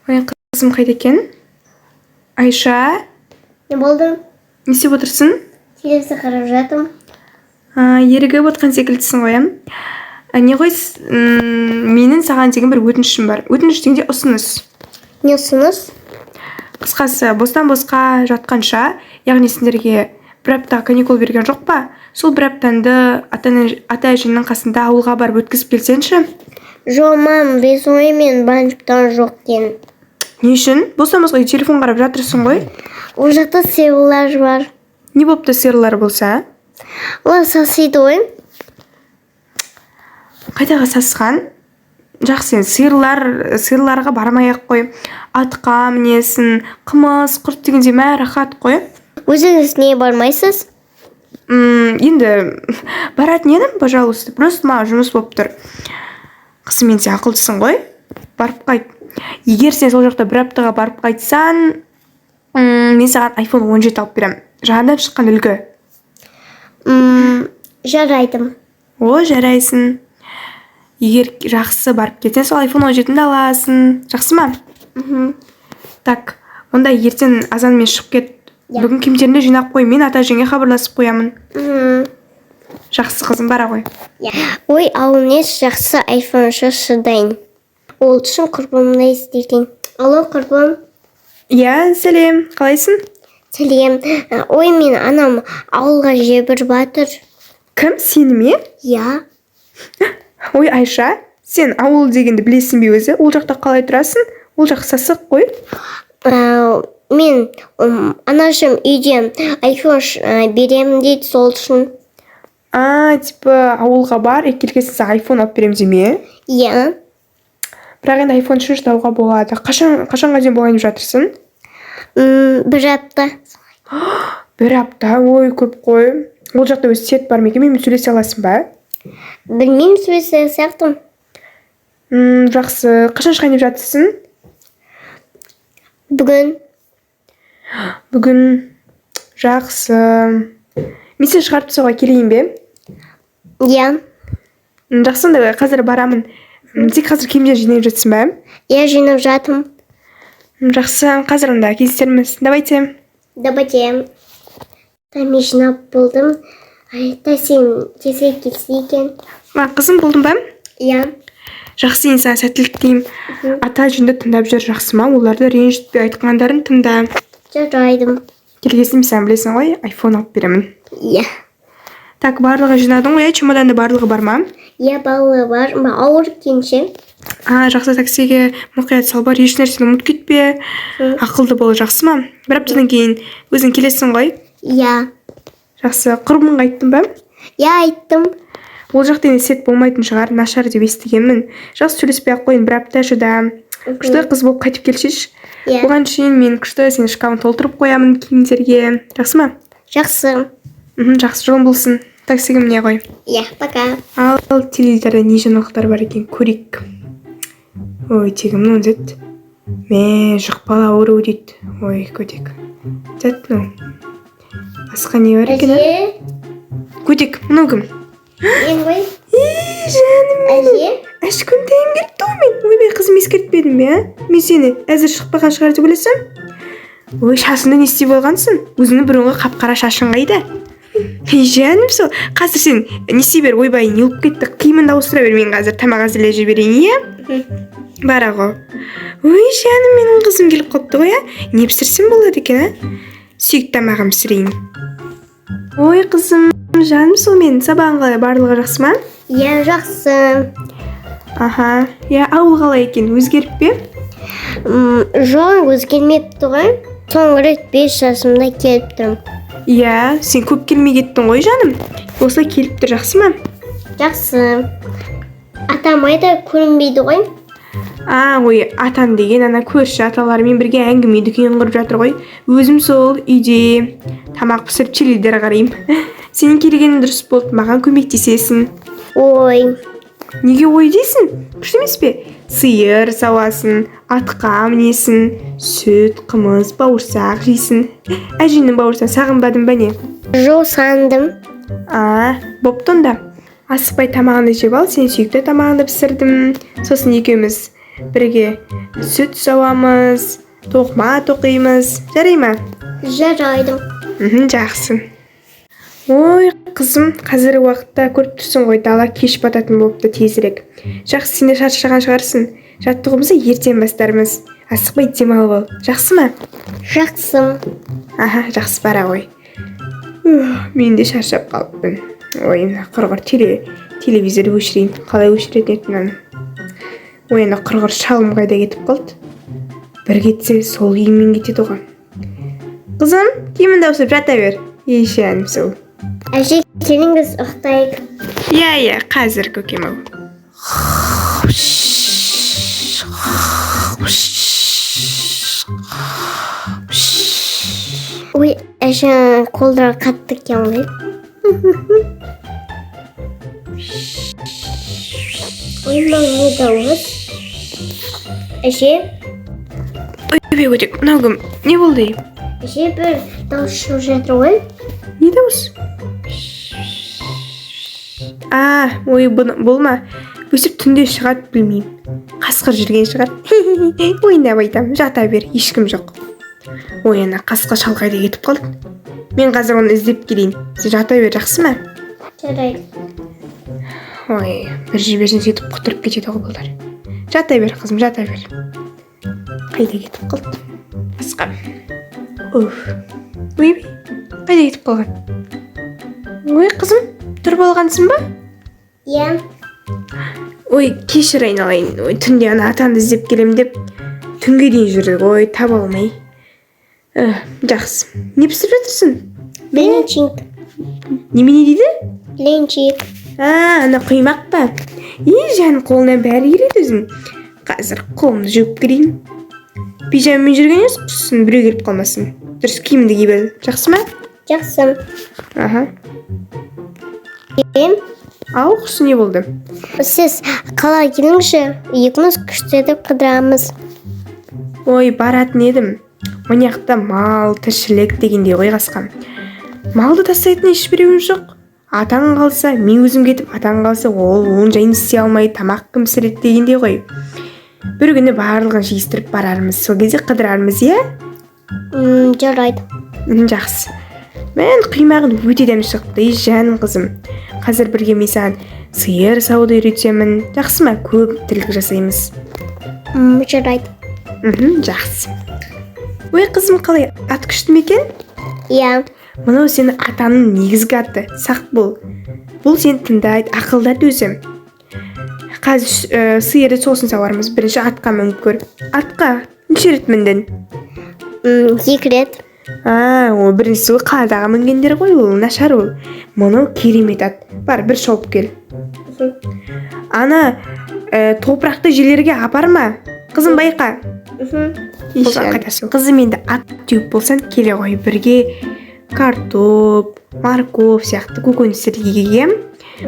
Ой, қызым қайда екен? Айша, Не болды? не істеп отырсың? Телевизор қарап жатырмын. Ерігіп отқан секілдісің ғой, не ғой, менің саған деген бір өтінішім бар. Өтініш дегенде ұсыныс. Не ұсыныс? Қысқасы, бостан босқа жатқанша, яғни сендерге бір апта каникул берген жоқ па? Сол бір аптанды ата-әжеңнің қасында ауылға барып өткізіп келсеңші. Жоқ, мам, рисуй мен банчықтан жоқ кен. Не үшін? Бостан босқа телефон қарап жатырсың ғой. Ол жақта сиырлар бар. Не болыпты сиырлар болса? Олар сасиды ғой. Қайдағы сасқан? Жақсы, сиырларға бармай-ақ қой. Атқа мінесін, қымыз, құрт дегенде мә рахат қой. Өзіңіз не бармайсыз? Енді баратын едім, пожалуйста. Просто маған жұмыс болып тұр. Қызым, мен сен ақылдысың ғой. Барып қайт. Егер сен сол жақта бір аптаға барып қайтсаң, мен саған iPhone 17 алып беремін. Жаңадан шыққан үлгі. Жарайдым. О, жарайсың. Егер жақсы барып кетсең, сол iPhone 17-ді аласың. Жақсы ма? Так, онда ертең азанмен шығып кет. Бүгін киімдеріңді жинап қой, мен ата-әжеңе хабарласып қоямын. Жақсы қызым, бара ғой. Ой, ал не жақсы iPhone шыдайын. Ол үшін құрбымды естейтін. Алло, құрбым. Иә, сәлем, қалайсың? Сәлем. Ой, мен анам ауылға жіберіп батыр. Кім, сені ме? Я. Ой, Айша, сен ауыл дегенді білесің бе өзі? Ол жақта қалай тұрасың? Ол жақ сасық қой. Мен анашым үйде iPhone беремін дейді, сол үшін. Типа ауылға бар, келгесін саған iPhone алып беремін деме? Иә. Бірақ енді iPhone үшін ждауға болады. Қашанға дейін болайын деп жатырсың? Бір апта. Бір апта, ой, көп қой. Ол жақта өз сет бар ма екен, мен сөйлесе аласың ба? Білмеймін, сөйлесе сияқтым. Жақсы, қашан шығайын деп жатырсың? Бүгін, жақсы. Мен сен шығарып тастауға келейін бе? Иә. Жақсы, онда қазір барамын. Тек қазір киімдер жинап жатсың ба? Иә, жинап жатым. Жақсы, қазір онда кездесерміз. Давайте. Мен жинап болдым. Айта сен тесе келсе екен. Қызым болдың ба? Иә. Жақсы, мен саған сәттілік тілеймін. Ата-әжеңді тыңдап жүр, жақсы ма? Оларды ренжітпей, айтқандарын тыңда. Жарайдым. Келгесін сен білесің ғой, iPhone алып беремін. Иә. Так, барлығы жинадың ғой, чемоданды барлығы бар ма? Иә, барлығы бар. Ауыр кенше. Жақсы, таксиге мұқият сал, бар, еш нәрсені ұмытып кетпе. Ақылды бол, жақсы ма? Бір аптадан кейін өзің келесің ғой? Иә. Жақсы, құрбыңға айттың ба? Иә, айттым. Ол жақта енді сет болмайтын шығар, нашар деп естігенмін. Жақсы, сөйлеспей-ақ қойын, бір апта шыда. Күшті қыз болып қайтып келшеш. Оған шейін мен күшті сен шкафын толтырып қоямын киімдерге. Жақсы ма? Жақсы. Жақсы, жолың болсын. Таксиге міне ғой. Иә, пока. Ал теледидарда не жаңалықтар бар екен, көрейік. Ой, тегімнің деді. Жұқпалы ауру дейді. Ой, көтек. Дәт, басқа не бар екен? Көтек, мұның кім? Мен ғой. Жаным менің. Әшкөндейім келді ғой мен. Ойбай, қызым ескертпедім бе? Мен сені әзір шықпаған шығар деп ойласам. Ой, шашыңды не істеп болғансың? Өзіңнің бұрынғы қап-қара шашың қайда? Жаным сол. Қазір сен не істей бер, ойбай, не болып кетті? Киіміңді ауыстыра бер, мен қазір тамақ әзірлеп жіберейін, иә? Бара ғой. Ой, жаным, менің қызым келіп қалыпты ғой, не пісірсем болады екен, сүйікті тамағым пісірейін. Ой, қызым, жаным сол, мен сабағың қалай, барлығы жақсы ма? Иә, жақсы. Иә, ауыл қалай екен, өзгеріп бе? Жоқ, өзгермепті ғой. Соңғы рет 5 жасымда келіп тұрмын. Иә, сен көп келмей кеттің ғой, жаным. Осылай келіп тұр, жақсы ма? Жақсы. Атам айда көрінбейді ғой. Ой, атан деген ана көрші аталарымен бірге әңгіме дүкен құрып жатыр ғой. Өзім сол үйде тамақ пісіріп теледидар қараймын. Сенің келгенің дұрыс болды, маған көмектесесің. Ой. Неге ой дейсің? Күшті емес пе? Сиыр сауасың, атқа мінесің, сүт, қымыз, бауырсақ жейсің. Әжеңнің бауырсағын сағынбадың ба не? Жоқ, сағындым. Бопты онда. Асықпай тамағыңды жеп ал, сен сүйікті тамағыңды пісірдім. Сосын екеуміз Бірге сүт сауамыз, тоқма тоқимыз. Жарай ма? Жарайды. Жақсы. Ой, қызым, қазіргі уақытта көріп тұрсың ғой, дала кеш бататын болыпты тезірек. Жақсы, сен де шаршаған шығарсың. Жаттығуымызды ертең бастармыз. Асықпай демалып ал. Жақсы ма? Жақсы. Аха, жақсы бара ғой. Мен де шаршап қалыппын. Ой, мына құрғыр телевизорды өшірейін. Қалай өшіретін еді мынаны? Ой, ана құрғыр шалым қайда кетіп қалды? Бір кетсе, сол киіммен кетеді оған. Қызым, киіміңді ауысып жата бер. Ешәнім сол. Әже, келіңіз ұйықтайық. Иә, қазір көкем ау. Ой, әже, қолдары қатты екен ғой. Ой, мынау не дауыс? Әже? Ой, көтек, мынау кім? Не болды? Әже, бір дауыс шығып жатыр ғой. Не дауыс? Ой, бұл ма? Өсіп түнде шығады, білмеймін. Қасқыр жүрген шығар. Ойындап айтам, жата бер, ешкім жоқ. Ой, ана қасқыр шалқайда кетіп қалды. Мен қазір оны іздеп келейін. Сен жата бер, жақсы ма? Жарайды. Ой, бір жіберсең сөйтіп құтырып кетеді ғой бұлар. Жата бер, қызым, жата бер. Қайда кетіп қалды? Басқа. Ой, қайда кетіп қалған? Ой, қызым, тұрып алғансың ба? Иә. Ой, кешір айналайын. Ой, түнде ана атанды іздеп келем деп түнге дейін жүрдік. Ой, таба алмай. Жақсы. Не пісіріп жатырсың? Блинчик. Немене дейді? Блинчик. Ана құймақ па? Жаным, қолынан бәрі келеді өзім. Қазір қолымды жуып келейін. Пижамамен жүрген ес, құсын біреу келіп қалмасын. Дұрыс киімді киіп ал. Жақсы ма? Жақсы. Аха. Ау, құсы не болды? Сіз қалай келіңізші, екіміз күштетіп қыдырамыз. Ой, баратын едім. Оняқта мал, тіршілік дегенде ғой қасқам. Малды тастайтын ешбіреуім жоқ. Атаң қалса, мен өзім кетіп, атаң қалса, ол оның жайын істей алмай, тамақ кім пісіреді дегенде ғой. Бір күні барлығын жиыстырып барармыз, сол кезде қыдырармыз, иә? Жарайды. Жақсы. Мен құймағын өте дәм шықты, жаным қызым. Қазір бірге мен саған сиыр сауды үйретемін. Жақсы ма? Көп тірлік жасаймыз. Жарайды. Жақсы. Ой, қызым, қалай? Ат күшті ме екен? Иә. Мынау сені атаның негізгі аты. Сақ бол. Бұл сені тыңдайды, ақылдады өзі. Қазір сиырды сосын сауармыз. Бірінші атқа мініп көр. Атқа неше рет міндің? 2 рет. Ол біріншісі қаладағы мінгендер ғой, ол нашар ол. Мұны керемет ат. Бар, бір шауып кел. Ана топырақты жерлерге апарма. Қызым, байқа. Қызым, енді ат теуіп болсан келе ғой. Бірге картоп, морков сияқты көкөністерді егем.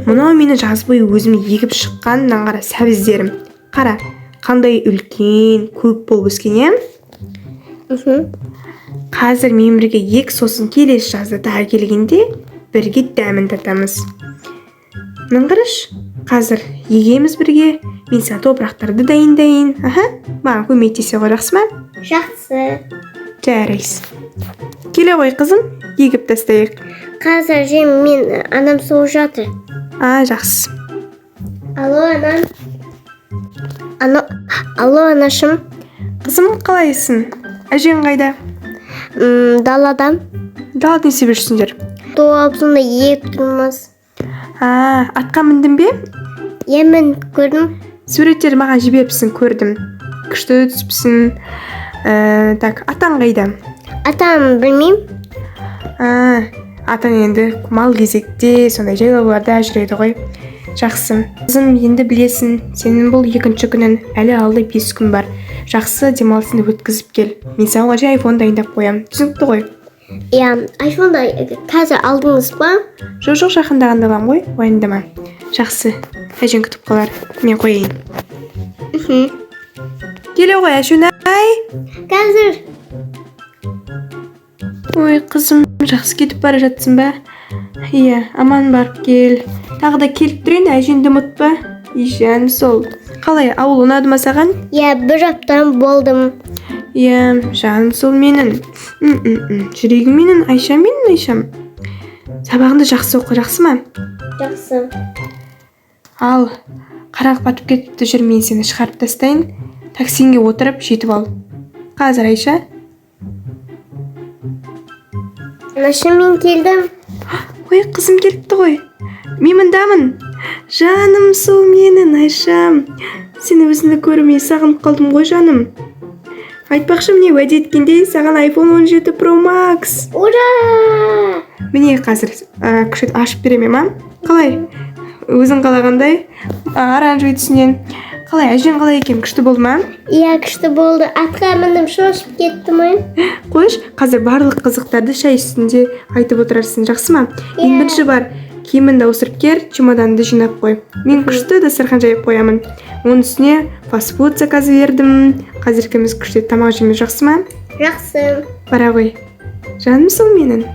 Мұнау мені жаз бойы өзім егіп шыққан қара сәбіздерім. Қара, қандай үлкен, көп болып өскен, иә? Қазір мен бірге ек, сосын келесі жазда тағы келгенде бірге дәмін татамыз. Мін қараш, қазір егеміз бірге, мен саған топырақтарды дайындайын. Маған көмектесе ғой, жақсы ма? Жақсы. Жарайсыз. Келе ғой, қызым, егіп тастайық. Қазір мен анам соғып жатыр. Жақсы. Алло, анам. Алло, анашым. Қызым, қалайсың? Әжең қайда? Далада. Далада не істеп жүрсіңдер? Туапсында егіп тұрмыз. Атқа міндің бе? Иә, мен көрдім. Суреттерді маған жіберіпсің, көрдім. Күшті түспісің. Так, атаң қайда? Атам білмеймін. Атаң енді мал кезекте, сондай жайлауларда жүреді ғой. Жақсы. Қызым, енді білесің, сенің бұл екінші күнін, әлі алды 5 күн бар. Жақсы демалысыңды өткізіп кел. Мен саған ғажай айфон дайындап қоям. Түсінікті ғой? Иә, айфонды қазір алдыңыз ба? Жоқ, жақындағанда алам ғой, уайымдама. Жақсы, әжең күтіп қалар. Мен қояйын. Келе ғой, әжунай. Қазір. Ой, қызым, жақсы кетіп бара жатсың ба? Иә, аман барып кел. Тағы да келіп тұрайын, әжеңді ұмытпа. жаным сол. Қалай, ауыл ұнады ма саған? Иә, бір аптам болдым. Иә, жаным сол менің. Жүрегім менің, Айшам менің, Айшам. Сабағыңды жақсы оқы, жақсы ма? Жақсы. Ал, қараңғы батып кетіпті, жүр, мен сені шығарып тастайын. Таксиңге отырып жетіп ал. Қазір, Айша. Анашы, мен келдім. Ой, қызым келіпті ғой. Мен мұндамын. Жаным сол менің, Айшам. Сені өзіңді көрмей сағынып қалдым ғой, жаным. Айтпақшы, міне уәде еткендей, саған iPhone 17 Pro Max. Ура! Міне қазір күшет ашып береме ма? Қалай? Өзің қалағандай? Оранжевый түсінен. Қалай, әжең қалай екен? Күшті болды ма? Иә, күшті болды. Атқа мініп шошып кеттім ой. Қойш, қазір барлық қызықтарды шай үстінде айтып отырарсың, жақсы ма? Иә. Ең бірінші бар, киіміңді ауыстырып кел, чемоданды жинап қой. Мен күшті дастархан жайып қоямын. Оның үстіне фастфуд заказ бердім. Қазір ikimiz күшті тамақ жейміз, жақсы ма? Жақсы. Бара ғой. Жаным сол менің.